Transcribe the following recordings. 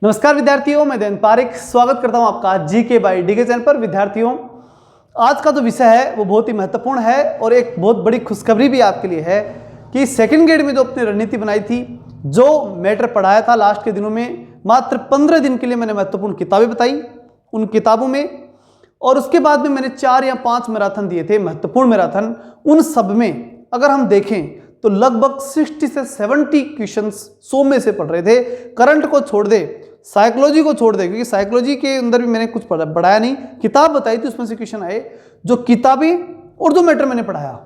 नमस्कार विद्यार्थियों, मैं देवेंद्र पारिक स्वागत करता हूं आपका जीके बाय डीके चैनल पर। विद्यार्थियों, आज का जो विषय है वो बहुत ही महत्वपूर्ण है और एक बहुत बड़ी खुशखबरी भी आपके लिए है कि सेकंड ग्रेड में जो अपनी रणनीति बनाई थी, जो मैटर पढ़ाया था लास्ट के दिनों में, मात्र 15 दिन के लिए मैंने महत्वपूर्ण किताबें बताई उन किताबों में, और उसके बाद में मैंने 4 या 5 मैराथन दिए थे, महत्वपूर्ण मैराथन। उन सब में अगर हम देखें तो लगभग 60 से 70 क्वेश्चंस 100 में से पढ़ रहे थे। करंट को छोड़ दे, साइकोलॉजी को छोड़ दे, क्योंकि साइकोलॉजी के अंदर भी मैंने कुछ पढ़ाया नहीं, किताब बताई थी, उसमें से क्वेश्चन आए। जो किताबें और जो मैटर मैंने पढ़ाया,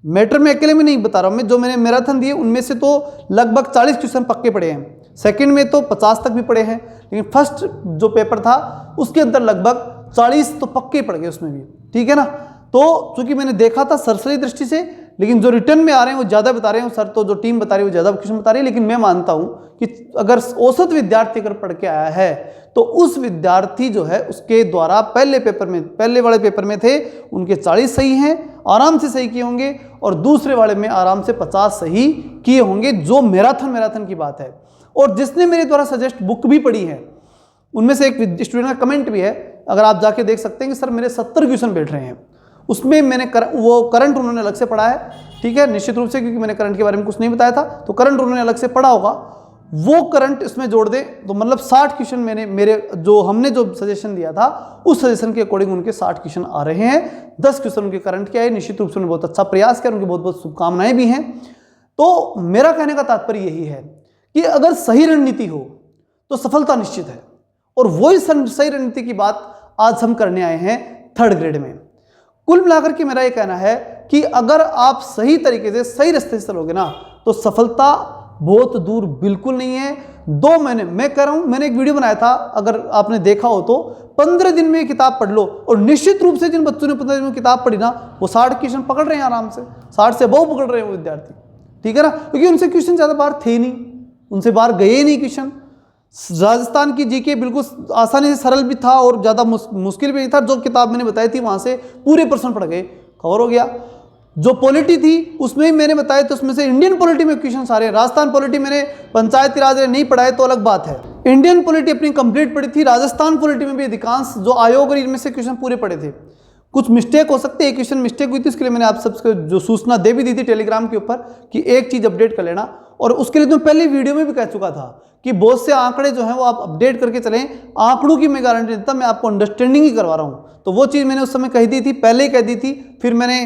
मैटर में अकेले में नहीं बता रहा हूं मैं, जो मैंने मैराथन दिए उनमें से तो लगभग 40 क्वेश्चन पक्के पढ़े हैं। सेकंड में तो 50 तक भी पढ़े हैं, लेकिन फर्स्ट जो पेपर था उसके अंदर लगभग 40 तो पक्के पड़ गए उसमें भी, ठीक है ना। तो चूंकि मैंने देखा था सरसरी दृष्टि से, लेकिन जो रिटर्न में आ रहे हैं वो ज़्यादा बता रहे हैं सर, तो जो टीम बता रही है वो ज़्यादा क्वेश्चन बता रही है। लेकिन मैं मानता हूं कि अगर औसत विद्यार्थी अगर पढ़ के आया है तो उस विद्यार्थी जो है उसके द्वारा पहले वाले पेपर में थे उनके 40 सही हैं, आराम से सही किए होंगे, और दूसरे वाले में आराम से 50 सही किए होंगे, जो मैराथन की बात है। और जिसने मेरे द्वारा सजेस्ट बुक भी पढ़ी है, उनमें से एक स्टूडेंट का कमेंट भी है, अगर आप जाके देख सकते हैं कि सर मेरे 70 क्वेश्चन बैठ रहे हैं। उसमें मैंने वो करंट उन्होंने अलग से पढ़ा है, ठीक है, निश्चित रूप से, क्योंकि मैंने करंट के बारे में कुछ नहीं बताया था, तो करंट उन्होंने अलग से पढ़ा होगा। वो करंट इसमें जोड़ दे तो मतलब 60 क्वेश्चन हमने जो सजेशन दिया था उस सजेशन के अकॉर्डिंग उनके 60 क्वेश्चन आ रहे हैं। 10 क्वेश्चन उनके करंट के आए। निश्चित रूप से उन्होंने बहुत अच्छा प्रयास किया, उनकी बहुत बहुत शुभकामनाएं भी हैं। तो मेरा कहने का तात्पर्य यही है कि अगर सही रणनीति हो तो सफलता निश्चित है, और वही सही रणनीति की बात आज हम करने आए हैं थर्ड ग्रेड में। कुल मिलाकर के मेरा ये कहना है कि अगर आप सही तरीके से सही रास्ते से चलोगे ना तो सफलता बहुत दूर बिल्कुल नहीं है। मैं कह रहा हूं, मैंने एक वीडियो बनाया था, अगर आपने देखा हो तो, 15 दिन में किताब पढ़ लो, और निश्चित रूप से जिन बच्चों ने 15 दिन में किताब पढ़ी ना वो 60 क्वेश्चन पकड़ रहे हैं आराम से, 60 से बहु पकड़ रहे हैं वो विद्यार्थी, ठीक है ना, क्योंकि उनसे क्वेश्चन ज्यादा बाहर थे नहीं, उनसे बाहर गए नहीं क्वेश्चन। राजस्थान की जीके बिल्कुल आसानी से सरल भी था और ज़्यादा मुश्किल भी नहीं था। जो किताब मैंने बताई थी वहाँ से पूरे प्रश्न पढ़ गए, कवर हो गया। जो पॉलिटी थी उसमें भी मैंने बताया, तो उसमें से इंडियन पॉलिटी में क्वेश्चन सारे, राजस्थान पॉलिटी मैंने पंचायती राज नहीं पढ़ाए तो अलग बात है, इंडियन पॉलिटी अपनी कंप्लीट पढ़ी थी। राजस्थान पॉलिटी में भी अधिकांश जो आयोग और इनमें से क्वेश्चन पूरे पढ़े थे। कुछ मिस्टेक हो सकते हैं, एक क्वेश्चन मिस्टेक हुई थी, उसके लिए मैंने आप सबको जो सूचना दे भी दी थी टेलीग्राम के ऊपर कि एक चीज़ अपडेट कर लेना, और उसके लिए तो पहले वीडियो में भी कह चुका था कि बहुत से आंकड़े जो हैं वो आप अपडेट करके चलें। आंकड़ों की मैं गारंटी देता, मैं आपको अंडरस्टैंडिंग ही करवा रहा हूं। तो वो चीज़ मैंने उस समय कही दी थी, पहले ही कह दी थी, फिर मैंने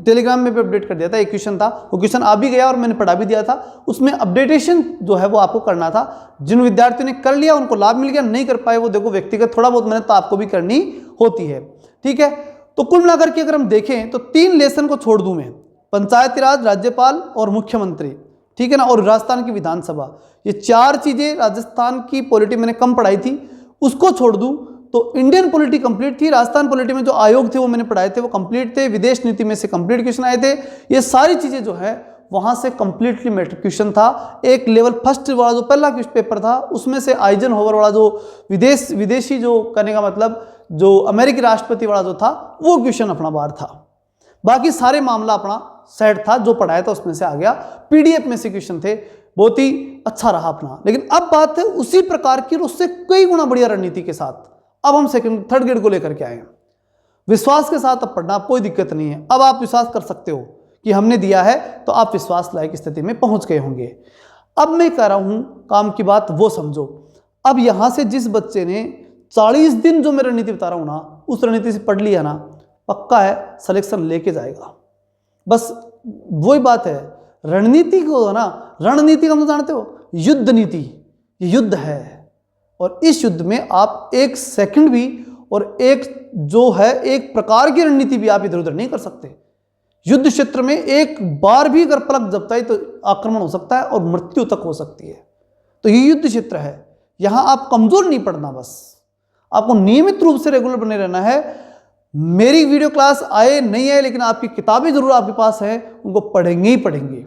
टेलीग्राम में भी अपडेट कर दिया था। एक क्वेश्चन था, वो क्वेश्चन आ भी गया और मैंने पढ़ा भी दिया था। उसमें अपडेटेशन जो है वो आपको करना था। जिन विद्यार्थियों ने कर लिया उनको लाभ मिल गया, नहीं कर पाए वो देखो व्यक्तिगत थोड़ा बहुत मेहनत तो आपको भी करनी होती है, ठीक है। तो कुल मिलाकर के अगर हम देखें तो 3 लेसन को छोड़ दूं मैं, पंचायती राज, राज्यपाल और मुख्यमंत्री, ठीक है ना, और राजस्थान की विधानसभा, ये 4 चीजें राजस्थान की पॉलिटी मैंने कम पढ़ाई थी, उसको छोड़ दूं तो इंडियन पॉलिटी कंप्लीट थी। राजस्थान पॉलिटी में जो आयोग थे वो मैंने पढ़ाए थे, वो कंप्लीट थे। विदेश नीति में से कंप्लीट क्वेश्चन आए थे। ये सारी चीजें जो है वहां से कंप्लीटली मैट्रिक क्वेश्चन था। एक लेवल फर्स्ट वाला जो पहला पेपर था उसमें से आइजनहोवर वाला जो विदेशी जो करने का मतलब जो अमेरिकी राष्ट्रपति वाला जो था वो क्वेश्चन अपना बाहर था। बाकी सारे मामला अपना सेट था, जो पढ़ाया था उसमें से आ गया। पीडीएफ में से क्वेश्चन थे, बहुत ही अच्छा रहा अपना। लेकिन अब बात है उसी प्रकार की और उससे कई गुना बढ़िया रणनीति के साथ अब हम थर्ड ग्रेड को लेकर के आए हैं। विश्वास के साथ अब पढ़ना, कोई दिक्कत नहीं है। अब आप विश्वास कर सकते हो कि हमने दिया है, तो आप विश्वास लायक स्थिति में पहुंच गए होंगे। अब मैं कह रहा हूं काम की बात वो समझो। अब यहां से जिस बच्चे ने 40 दिन जो मैं रणनीति बता रहा हूं ना, उस रणनीति से पढ़ लिया ना, पक्का है सिलेक्शन लेके जाएगा। बस वही बात है, रणनीति को ना, रणनीति का मतलब जानते हो, युद्ध नीति, ये युद्ध है। और इस युद्ध में आप एक सेकंड भी और एक जो है एक प्रकार की रणनीति भी आप इधर उधर नहीं कर सकते। युद्ध क्षेत्र में एक बार भी अगर पलक झपकाई तो आक्रमण हो सकता है और मृत्यु तक हो सकती है। तो ये युद्ध क्षेत्र है, यहां आप कमजोर नहीं पड़ना, बस आपको नियमित रूप से रेगुलर बने रहना है। मेरी वीडियो क्लास आए नहीं आए, लेकिन आपकी किताबें जरूर आपके पास है, उनको पढ़ेंगे ही पढ़ेंगे।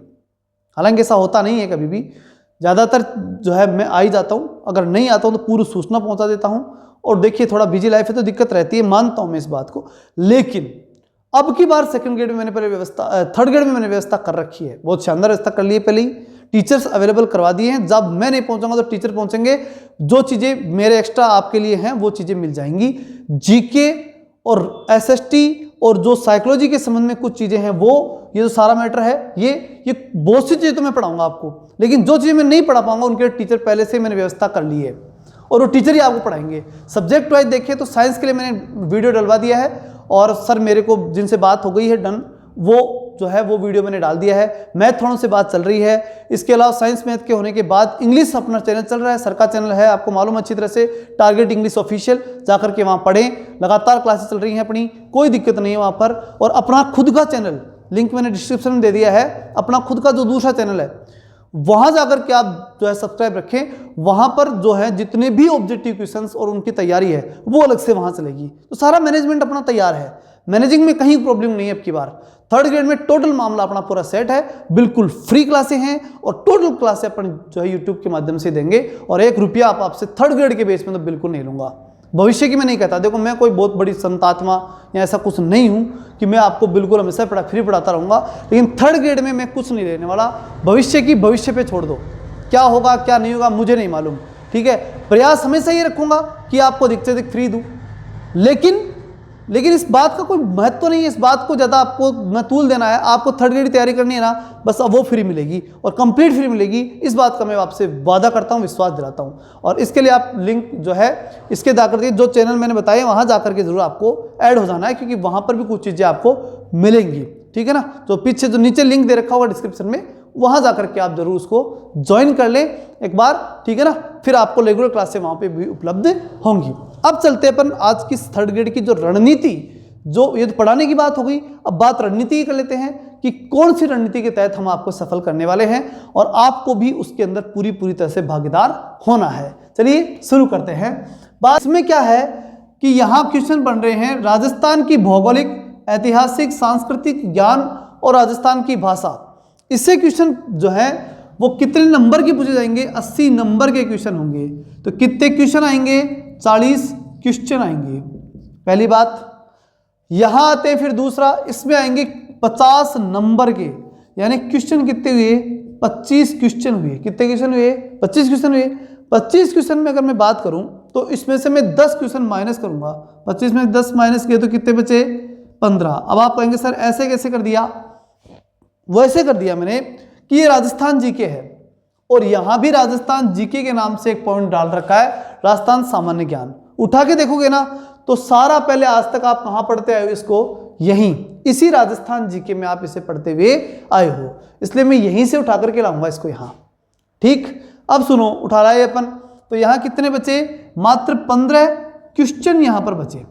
हालांकि ऐसा होता नहीं है कभी भी, ज़्यादातर जो है मैं आ ही जाता हूँ, अगर नहीं आता हूँ तो पूरी सूचना पहुँचा देता हूँ। और देखिए थोड़ा बिजी लाइफ है तो दिक्कत रहती है, मानता हूँ मैं इस बात को। लेकिन अब की बार सेकंड ग्रेड में मैंने पहले व्यवस्था, थर्ड ग्रेड में मैंने व्यवस्था कर रखी है, बहुत शानदार व्यवस्था कर ली है पहले ही, टीचर्स अवेलेबल करवा दिए हैं। जब मैं नहीं पहुंचाऊंगा तो टीचर पहुंचेंगे। जो चीज़ें मेरे एक्स्ट्रा आपके लिए हैं वो चीज़ें मिल जाएंगी। जीके और एसएसटी और जो साइकोलॉजी के संबंध में कुछ चीज़ें हैं वो, ये जो सारा मैटर है, ये बहुत सी चीज़ें तो मैं पढ़ाऊंगा आपको, लेकिन जो चीज़ें मैं नहीं पढ़ा पाऊंगा उनके टीचर पहले से मैंने व्यवस्था कर ली है और वो टीचर ही आपको पढ़ाएंगे। सब्जेक्ट वाइज देखिए तो साइंस के लिए मैंने वीडियो डलवा दिया है और सर मेरे को जिनसे बात हो गई है डन, वो जो है वो वीडियो मैंने डाल दिया है। मैथ वालों से बात चल रही है। इसके अलावा साइंस मैथ के होने के बाद इंग्लिश अपना चैनल चल रहा है, सर का चैनल है, आपको मालूम अच्छी तरह से, टारगेट इंग्लिश ऑफिशियल, जाकर के वहाँ पढ़ें। लगातार क्लासेस चल रही हैं अपनी, कोई दिक्कत नहीं है वहाँ पर। और अपना खुद का चैनल, लिंक मैंने डिस्क्रिप्शन में दे दिया है, अपना खुद का जो दूसरा चैनल है वहाँ जाकर के आप जो है सब्सक्राइब रखें। वहाँ पर जो है जितने भी ऑब्जेक्टिव क्वेश्चंस और उनकी तैयारी है वो अलग से वहाँ चलेगी। तो सारा मैनेजमेंट अपना तैयार है, मैनेजिंग में कहीं प्रॉब्लम नहीं है। अब की बार थर्ड ग्रेड में टोटल मामला अपना पूरा सेट है, बिल्कुल फ्री क्लासें हैं और टोटल क्लासें अपन जो है यूट्यूब के माध्यम से देंगे। और 1 रुपया आपसे थर्ड ग्रेड के बेस में तो बिल्कुल नहीं लूंगा। भविष्य की मैं नहीं कहता, देखो मैं कोई बहुत बड़ी संतात्मा या ऐसा कुछ नहीं हूँ कि मैं आपको बिल्कुल हमेशा फ्री पढ़ाता रहूँगा, लेकिन थर्ड ग्रेड में मैं कुछ नहीं लेने वाला। भविष्य की भविष्य पे छोड़ दो, क्या होगा क्या नहीं होगा मुझे नहीं मालूम, ठीक है। प्रयास हमेशा ये रखूँगा कि आपको अधिक से अधिक फ्री दूँ, लेकिन इस बात का कोई महत्व नहीं है, इस बात को ज़्यादा आपको मतूल देना है। आपको थर्ड ग्रेड की तैयारी करनी है ना, बस अब वो फ्री मिलेगी और कंप्लीट फ्री मिलेगी, इस बात का मैं आपसे वादा करता हूँ, विश्वास दिलाता हूँ। और इसके लिए आप लिंक जो है इसके जाकर के जो चैनल मैंने बताए वहाँ जाकर के जरूर आपको ऐड हो जाना है, क्योंकि वहाँ पर भी कुछ चीज़ें आपको मिलेंगी, ठीक है ना। तो पीछे जो नीचे लिंक दे रखा होगा डिस्क्रिप्शन में, वहाँ जाकर के आप जरूर उसको ज्वाइन कर लें एक बार, ठीक है ना। फिर आपको रेगुलर क्लासें वहाँ पे भी उपलब्ध होंगी। अब चलते अपन आज की थर्ड ग्रेड की जो रणनीति, जो ये तो पढ़ाने की बात हो गई, अब बात रणनीति की कर लेते हैं कि कौन सी रणनीति के तहत हम आपको सफल करने वाले हैं और आपको भी उसके अंदर पूरी तरह से भागीदार होना है। चलिए शुरू करते हैं। बात इसमें क्या है कि यहाँ क्वेश्चन बन रहे हैं राजस्थान की भौगोलिक, ऐतिहासिक, सांस्कृतिक ज्ञान और राजस्थान की भाषा। इससे क्वेश्चन जो है वो कितने नंबर के पूछे जाएंगे? 80 नंबर के क्वेश्चन होंगे। तो कितने क्वेश्चन आएंगे? 40 क्वेश्चन आएंगे, पहली बात। यहां आते हैं फिर दूसरा, इसमें आएंगे 50 नंबर के, यानी क्वेश्चन कितने हुए? 25 क्वेश्चन हुए। कितने क्वेश्चन हुए? 25 क्वेश्चन हुए। 25 क्वेश्चन में अगर मैं बात करूं तो इसमें से मैं 10 क्वेश्चन माइनस करूंगा। 25 में 10 माइनस किए तो कितने बचे? 15। अब आप कहेंगे सर ऐसे कैसे कर दिया? वैसे कर दिया मैंने कि ये राजस्थान जीके है और यहां भी राजस्थान जीके के नाम से एक पॉइंट डाल रखा है, राजस्थान सामान्य ज्ञान। उठा के देखोगे ना तो सारा पहले आज तक आप कहां पढ़ते आए हो इसको? यहीं, इसी राजस्थान जीके में आप इसे पढ़ते हुए आए हो, इसलिए मैं यहीं से उठा करके लाऊंगा इसको यहां, ठीक। अब सुनो, उठा रहा है अपन, तो यहां कितने बचे? मात्र 15 क्वेश्चन यहां पर बचे,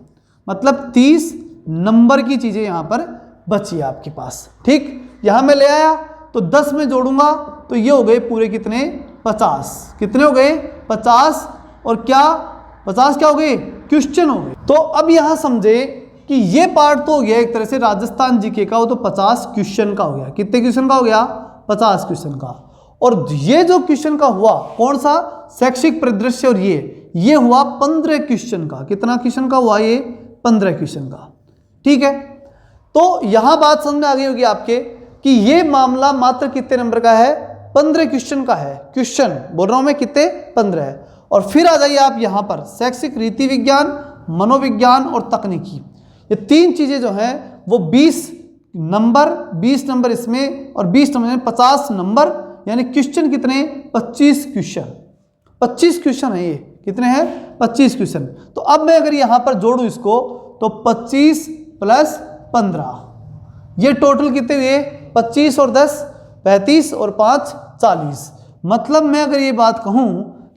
मतलब 30 नंबर की चीजें यहां पर बची आपके पास, ठीक। यहां मैं ले आया तो 10 में जोड़ूंगा तो ये हो गए पूरे कितने? 50। कितने हो गए? 50। और क्या 50 क्या हो गए? क्वेश्चन हो गए। तो अब यहां समझे कि ये पार्ट तो हो गया एक तरह से राजस्थान जीके का, वो तो 50 क्वेश्चन का हो गया। कितने क्वेश्चन का हो गया? 50 क्वेश्चन का। और ये जो क्वेश्चन का हुआ कौन सा? शैक्षिक परिदृश्य, और ये हुआ 15 क्वेश्चन का। कितना क्वेश्चन का हुआ? ये 15 क्वेश्चन का, ठीक है। तो यहां बात समझ में आ गई होगी आपके कि ये मामला मात्र कितने नंबर का है? 15 क्वेश्चन का है। क्वेश्चन बोल रहा हूं मैं कितने? 15 है। और फिर आ जाइए आप यहां पर शैक्षिक रीति विज्ञान, मनोविज्ञान और तकनीकी, ये 3 चीजें जो हैं वो 20 नंबर इसमें और 20 नंबर 50 नंबर, यानी क्वेश्चन कितने? 25 क्वेश्चन। 25 क्वेश्चन है ये। कितने हैं? 25 क्वेश्चन। तो अब मैं अगर यहां पर जोड़ू इसको तो 25 + 15, ये टोटल कितने हुए? 25 और 10 35 और 5 40। मतलब मैं अगर ये बात कहूं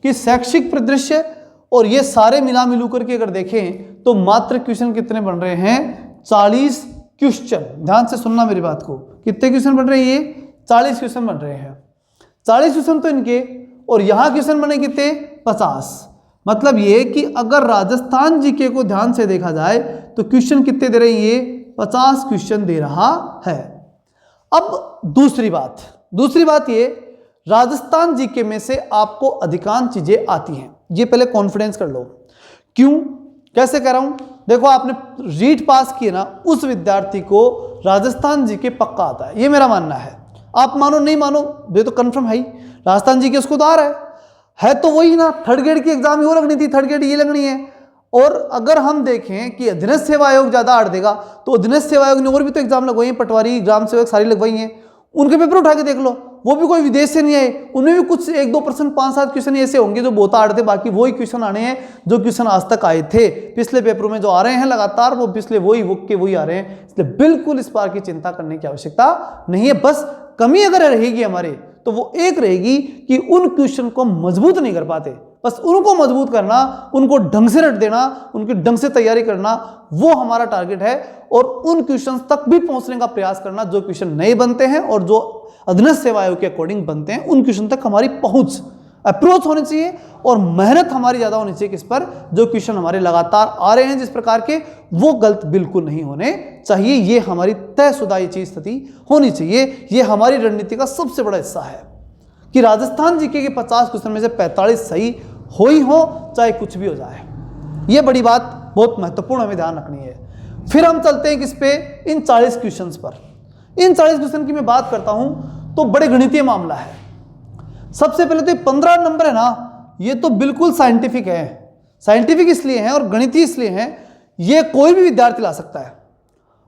कि शैक्षिक परिदृश्य और ये सारे मिला मिलू करके अगर देखें तो मात्र क्वेश्चन कितने बन रहे हैं? 40 क्वेश्चन। ध्यान से सुनना मेरी बात को, कितने क्वेश्चन बन रहे हैं? ये 40 क्वेश्चन बन रहे हैं। 40 क्वेश्चन तो इनके, और यहां क्वेश्चन बने कितने? 50। मतलब ये कि अगर राजस्थान जीके को ध्यान से देखा जाए तो क्वेश्चन कितने दे रहे हैं? ये 50 क्वेश्चन दे रहा है। अब दूसरी बात ये, राजस्थान जीके में से आपको अधिकांश चीजें आती हैं, ये पहले कॉन्फिडेंस कर लो। क्यों, कैसे कह रहा हूं? देखो आपने रीट पास किए ना, उस विद्यार्थी को राजस्थान जीके पक्का आता है, ये मेरा मानना है। आप मानो नहीं मानो, ये तो कंफर्म है ही, राजस्थान जी के उसको तो आ रहा है तो वही ना, थर्ड ग्रेड की एग्जाम वो लगनी थी, थर्ड ग्रेड ये लगनी है। और अगर हम देखें कि अधीनस्थ सेवा आयोग ज्यादा आड़ देगा, तो अधीनस्थ सेवा आयोग ने और भी तो एग्जाम लगवाई हैं, पटवारी, ग्राम सेवक सारी लगवाई हैं, उनके पेपर उठा के देख लो, वो भी कोई विदेश से नहीं आए, उनमें भी कुछ 1-2%, 5-7 क्वेश्चन ऐसे होंगे जो बहुत आड़ थे, बाकी वही क्वेश्चन आने हैं जो क्वेश्चन आज तक आए थे। पिछले पेपरों में जो आ रहे हैं लगातार वो पिछले वही आ रहे हैं, इसलिए बिल्कुल इस बार की चिंता करने की आवश्यकता नहीं है। बस कमी अगर रहेगी हमारे तो वो एक रहेगी कि उन क्वेश्चन को मजबूत नहीं कर पाते, बस उनको मजबूत करना, उनको ढंग से रट देना, उनकी ढंग से तैयारी करना, वो हमारा टारगेट है। और उन क्वेश्चन तक भी पहुंचने का प्रयास करना जो क्वेश्चन नए बनते हैं और जो अधीनस्थ सेवा आयोग के अकॉर्डिंग बनते हैं, उन क्वेश्चन तक हमारी पहुंच, अप्रोच होनी चाहिए और मेहनत हमारी ज्यादा होनी चाहिए किस पर, जो क्वेश्चन हमारे लगातार आ रहे हैं जिस प्रकार के, वो गलत बिल्कुल नहीं होने चाहिए। ये हमारी तयशुदा ये चीज स्थिति होनी चाहिए। ये हमारी रणनीति का सबसे बड़ा हिस्सा है कि राजस्थान जीके के 50 क्वेश्चन में से 45 सही हो चाहे कुछ भी हो जाए। ये बड़ी बात बहुत महत्वपूर्ण हमें ध्यान रखनी है। फिर हम चलते हैं किस पे, इन 40 क्वेश्चंस पर। इन 40 क्वेश्चन की मैं बात करता हूं तो बड़े गणितीय मामला है। सबसे पहले तो 15 नंबर है ना, ये तो बिल्कुल साइंटिफिक है। साइंटिफिक इसलिए है और गणितीय इसलिए है, ये कोई भी विद्यार्थी ला सकता है,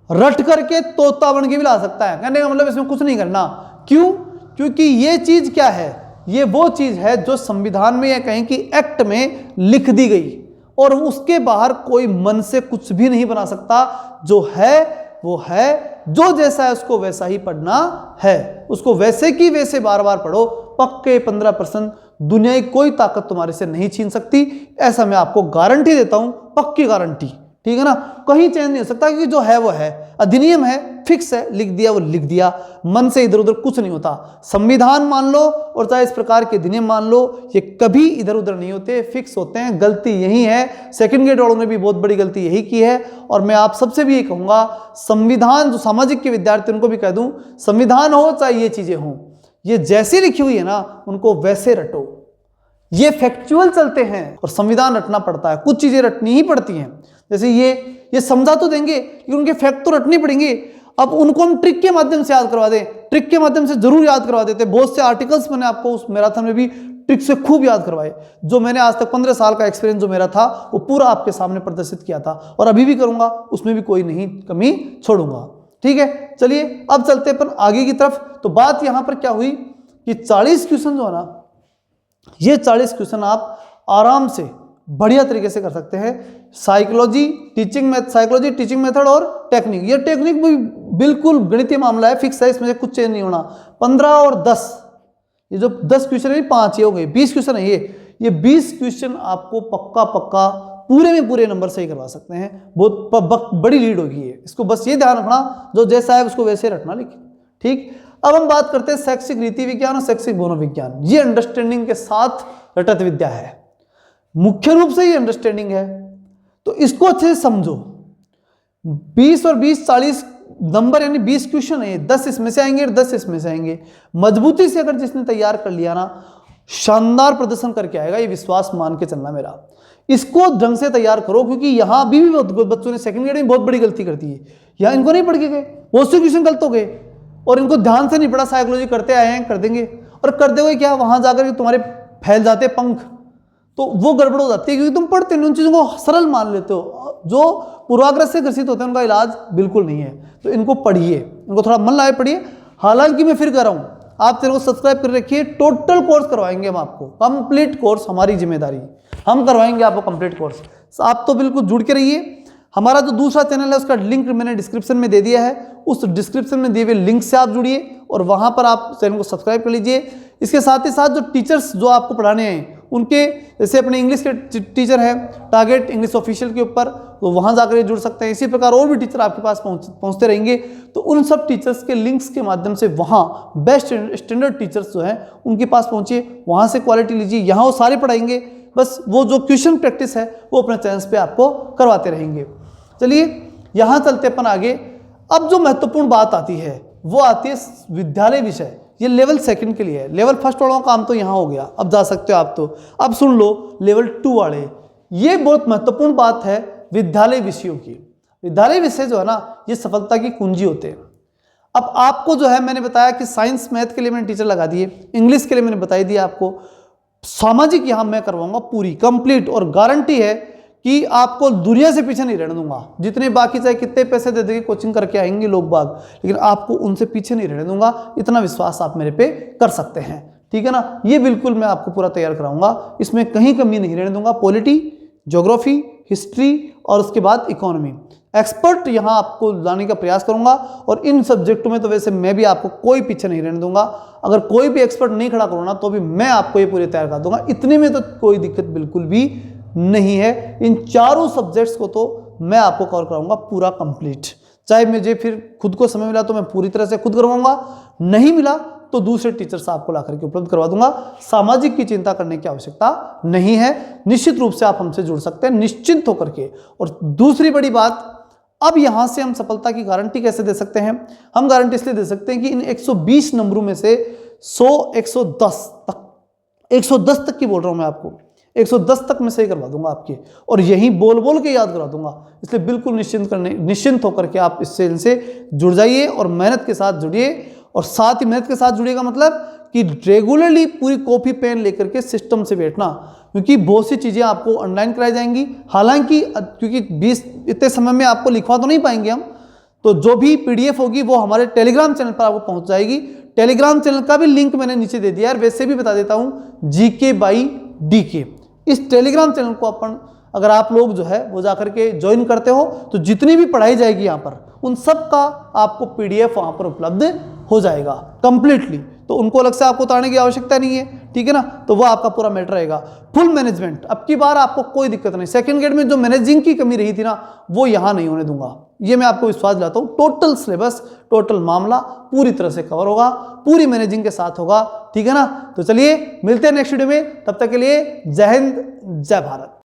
रट करके तोता बन के भी ला सकता है। कहने का मतलब इसमें कुछ नहीं करना। क्यों? क्योंकि ये चीज क्या है, ये वो चीज है जो संविधान में या कहें कि एक्ट में लिख दी गई और उसके बाहर कोई मन से कुछ भी नहीं बना सकता। जो है वो है, जो जैसा है उसको वैसा ही पढ़ना है, उसको वैसे की वैसे बार बार पढ़ो। पक्के 15% दुनिया की कोई ताकत तुम्हारे से नहीं छीन सकती, ऐसा मैं आपको गारंटी देता हूं, पक्की गारंटी, ठीक है ना। कहीं चेंज नहीं हो सकता क्योंकि जो है वो है, अधिनियम है, फिक्स है, लिख दिया वो लिख दिया, मन से इधर उधर कुछ नहीं होता। संविधान मान लो और चाहे इस प्रकार के अधिनियम मान लो, ये कभी इधर उधर नहीं होते, फिक्स होते हैं। गलती यही है, सेकंड ग्रेड वालों ने भी बहुत बड़ी गलती यही की है। और मैं आप सबसे भी ये कहूंगा, संविधान जो सामाजिक के विद्यार्थी उनको भी कह दूं, संविधान हो चाहे ये चीजें हों, ये जैसी लिखी हुई है ना उनको वैसे रटो। ये फैक्चुअल चलते हैं और संविधान रटना पड़ता है, कुछ चीजें रटनी ही पड़ती हैं। जैसे ये समझा तो देंगे लेकिन उनके फैक्ट तो रटने पड़ेंगे। अब उनको हम ट्रिक के माध्यम से याद करवा दें, ट्रिक के माध्यम से जरूर याद करवा देते। बहुत से आर्टिकल्स मैंने आपको उस मैराथन में भी ट्रिक से खूब याद करवाए। जो मैंने आज तक 15 साल का एक्सपीरियंस जो मेरा था वो पूरा आपके सामने प्रदर्शित किया था और अभी भी करूंगा, उसमें भी कोई नहीं कमी छोड़ूंगा। ठीक है, चलिए अब चलते अपन आगे की तरफ। तो बात यहां पर क्या हुई कि 40 क्वेश्चन जो है ना, ये 40 क्वेश्चन आप आराम से बढ़िया तरीके से कर सकते हैं। साइकोलॉजी टीचिंग मेथड और टेक्निक। ये टेक्निक भी बिल्कुल गणितीय मामला है, फिक्स है, इसमें कुछ चेंज नहीं होना। 15 और 10, ये जो 10 क्वेश्चन है 5 ये हो गए, 20 क्वेश्चन है ये 20 क्वेश्चन आपको पक्का पूरे में पूरे नंबर सही करवा सकते हैं। बहुत बड़ी लीड होगी ये, इसको बस ये ध्यान रखना, जो जैसा है उसको वैसे रटना लिखिए। ठीक, अब हम बात करते हैं शैक्षिक रीति विज्ञान और शैक्षिक मनोविज्ञान। ये अंडरस्टैंडिंग के साथ रटत विद्या है, मुख्य रूप से ये अंडरस्टैंडिंग है, तो इसको अच्छे से समझो। 20 और 20 40 नंबर यानी 20 क्वेश्चन है, 10 इसमें से आएंगे और 10 इसमें से आएंगे। मजबूती से अगर जिसने तैयार कर लिया ना, शानदार प्रदर्शन करके आएगा, ये विश्वास मान के चलना मेरा। इसको ढंग से तैयार करो, क्योंकि यहां अभी भी बच्चों ने सेकंड ग्रेड में बहुत बड़ी गलती कर दी है। यहां इनको नहीं पढ़ के गए, बहुत से क्वेश्चन गलत हो गए और इनको ध्यान से नहीं पढ़ा, साइकोलॉजी करते आए हैं, कर देंगे और कर दोगे क्या, वहां जाकर के तुम्हारे फैल जाते पंख, तो वो गड़बड़ हो जाती है क्योंकि तुम पढ़ते नहीं, उन चीजों को सरल मान लेते हो। जो पूर्वाग्रह से ग्रसित होते हैं उनका इलाज बिल्कुल नहीं है। तो इनको पढ़िए, इनको थोड़ा मन लगाए पढ़िए। हालांकि मैं फिर कह रहा हूं, आप चैनल को सब्सक्राइब कर रखिए, टोटल कोर्स करवाएंगे हम आपको, कंप्लीट कोर्स, हमारी जिम्मेदारी, हम करवाएंगे आपको कंप्लीट कोर्स। आप तो बिल्कुल जुड़ के रहिए। हमारा जो दूसरा चैनल है उसका लिंक मैंने डिस्क्रिप्शन में दे दिया है, उस डिस्क्रिप्शन में दिए हुए लिंक से आप जुड़िए और वहां पर आप चैनल को सब्सक्राइब कर लीजिए। इसके साथ ही साथ जो टीचर्स जो आपको पढ़ाने हैं उनके, जैसे अपने इंग्लिश के टीचर हैं टारगेट इंग्लिश ऑफिशियल के ऊपर, तो वहां जाकर जुड़ सकते हैं। इसी प्रकार और भी टीचर आपके पास पहुंचते रहेंगे, तो उन सब टीचर्स के लिंक्स के माध्यम से वहां बेस्ट स्टैंडर्ड टीचर्स जो हैं उनके पास पहुंचिए, वहां से क्वालिटी लीजिए। यहाँ वो सारे पढ़ाएंगे, बस वो जो क्वेश्चन प्रैक्टिस है वो अपने चैनल पे आपको करवाते रहेंगे। चलिए यहाँ चलते अपन आगे। अब जो महत्वपूर्ण बात आती है वो आती है विद्यालय विषय। ये लेवल 2 के लिए है, लेवल 1 वालों का काम तो यहाँ हो गया, अब जा सकते हो आप। तो अब सुन लो लेवल 2 वाले, ये बहुत महत्वपूर्ण बात है विद्यालय विषयों की। विद्यालय विषय जो है ना, ये सफलता की कुंजी होते हैं। अब आपको जो है मैंने बताया कि साइंस मैथ के लिए मैंने टीचर लगा दिए, इंग्लिश के लिए मैंने बताई दिया आपको, सामाजिक यहां मैं करवाऊंगा पूरी कंप्लीट, और गारंटी है कि आपको दुनिया से पीछे नहीं रहने दूंगा। जितने बाकी चाहे कितने पैसे दे देंगे कोचिंग करके आएंगे लोग बाग, लेकिन आपको उनसे पीछे नहीं रहने दूंगा, इतना विश्वास आप मेरे पे कर सकते हैं, ठीक है ना। ये बिल्कुल मैं आपको पूरा तैयार कराऊंगा, इसमें कहीं कमी नहीं रहने दूंगा। पॉलिटी, ज्योग्राफी, हिस्ट्री और उसके बाद इकोनॉमी, एक्सपर्ट यहां आपको लाने का प्रयास करूंगा। और इन सब्जेक्टों में तो वैसे मैं भी आपको कोई पीछे नहीं रहने दूंगा, अगर कोई भी एक्सपर्ट नहीं खड़ा करूँ ना तो भी मैं आपको ये पूरे तैयार कर दूंगा, इतने में तो कोई दिक्कत बिल्कुल भी नहीं है। इन चारों सब्जेक्ट्स को तो मैं आपको कवर कराऊंगा पूरा कंप्लीट, चाहे मुझे फिर खुद को समय मिला तो मैं पूरी तरह से खुद करवाऊंगा, नहीं मिला तो दूसरे टीचर से आपको ला करके उपलब्ध करवा दूंगा। सामाजिक की चिंता करने की आवश्यकता नहीं है, निश्चित रूप से आप हमसे जुड़ सकते हैं निश्चिंत होकर के। और दूसरी बड़ी बात, अब यहां से हम सफलता की गारंटी कैसे दे सकते हैं? हम गारंटी इसलिए दे सकते हैं कि इन 120 नंबरों में से 100, 110 तक की बोल रहा हूं मैं आपको, 110 तक मैं सही करवा दूंगा आपके, और यही बोल बोल के याद करा दूंगा। इसलिए बिल्कुल निश्चिंत होकर के आप इससे इनसे जुड़ जाइए और मेहनत के साथ जुड़िए। और साथ ही मेहनत के साथ जुड़िएगा मतलब कि रेगुलरली पूरी कॉपी पेन लेकर के सिस्टम से बैठना, क्योंकि बहुत सी चीज़ें आपको ऑनलाइन कराई जाएंगी। हालांकि क्योंकि 20 इतने समय में आपको लिखवा तो नहीं पाएंगे हम, तो जो भी PDF होगी वो हमारे टेलीग्राम चैनल पर आपको पहुंच जाएगी। टेलीग्राम चैनल का भी लिंक मैंने नीचे दे दिया है, वैसे भी बता देता हूं, GK by DK। इस टेलीग्राम चैनल को अपन अगर आप लोग जो है वो जाकर के ज्वाइन करते हो तो जितनी भी पढ़ाई जाएगी यहाँ पर उन सब का आपको PDF वहाँ पर उपलब्ध हो जाएगा कंप्लीटली, तो उनको अलग से आपको उतारने की आवश्यकता नहीं है, ठीक है ना। तो वो आपका पूरा मैटर रहेगा। फुल मैनेजमेंट, अब की बार आपको कोई दिक्कत नहीं, सेकंड ग्रेड में जो मैनेजिंग की कमी रही थी ना वो यहाँ नहीं होने दूंगा, ये मैं आपको विश्वास दिलाता हूँ। टोटल सिलेबस, टोटल मामला पूरी तरह से कवर होगा, पूरी मैनेजिंग के साथ होगा, ठीक है ना। तो चलिए मिलते हैं नेक्स्ट वीडियो में, तब तक के लिए जय हिंद, जय भारत।